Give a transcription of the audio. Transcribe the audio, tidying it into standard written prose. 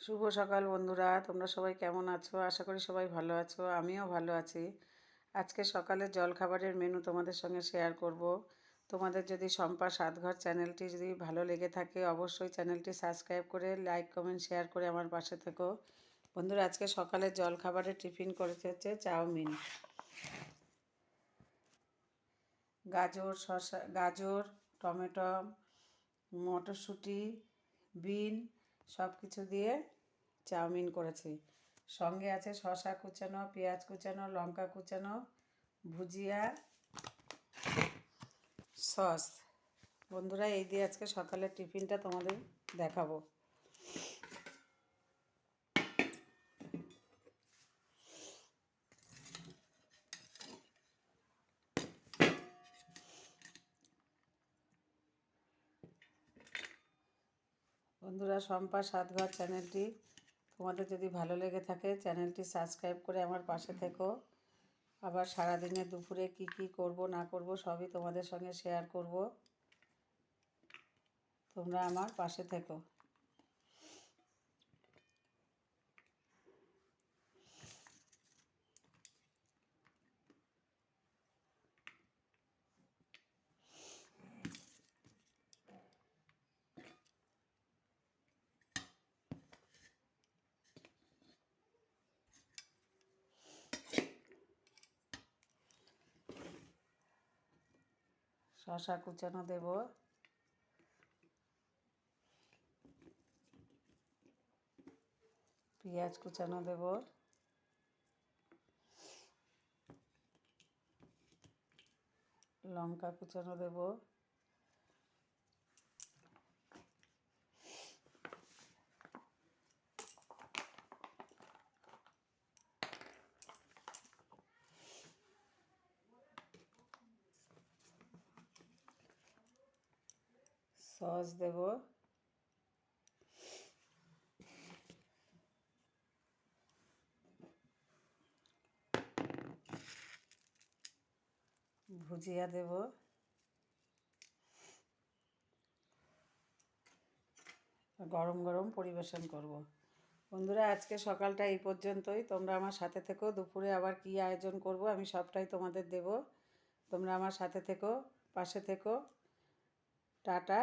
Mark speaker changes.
Speaker 1: শুভ সকাল বন্ধুরা, তোমরা সবাই কেমন আছো? আশা করি সবাই ভালো আছো। আমিও ভালো আছি। আজকে সকালের জলখাবারের মেনু তোমাদের সঙ্গে শেয়ার করব। তোমাদের যদি শম্পা সাতঘর চ্যানেলটি যদি ভালো লেগে থাকে, অবশ্যই চ্যানেলটি সাবস্ক্রাইব করে লাইক কমেন্ট শেয়ার করে আমার পাশে থেকো। বন্ধুরা, আজকে সকালের জলখাবারের টিফিন করেছে হচ্ছে চাউমিন, গাজর, টমেটো, মটরশুঁটি, বিন সব কিছু দিয়ে চাউমিন করেছি। সঙ্গে আছে শসা কুচানো, পেঁয়াজ কুচানো, লঙ্কা কুচানো, ভুজিয়া, সস। বন্ধুরা, এই দিয়ে আজকে সকালের টিফিনটা তোমাদের দেখাবো। বন্ধুরা, শম্পা সাতঘর চ্যানেলটি তোমাদের যদি ভালো লেগে থাকে, চ্যানেলটি সাবস্ক্রাইব করে আমার পাশে থেকো। আবার সারাদিনে দুপুরে কি কি করব না করব সবই তোমাদের সঙ্গে শেয়ার করব। তোমরা আমার পাশে থেকো। শসা কুচানো দেব, পেঁয়াজ কুচানো দেব, লঙ্কা কুচানো দেব, সস দেব, ভুজিয়া দেব, গরম গরম পরিবেশন করব। বন্ধুরা, আজকে সকালটা এই পর্যন্তই। তোমরা আমার সাথে থেকো। দুপুরে আবার কী আয়োজন করব আমি সবটাই তোমাদের দেব। তোমরা আমার সাথে থেকো, পাশে থেকো। টাটা।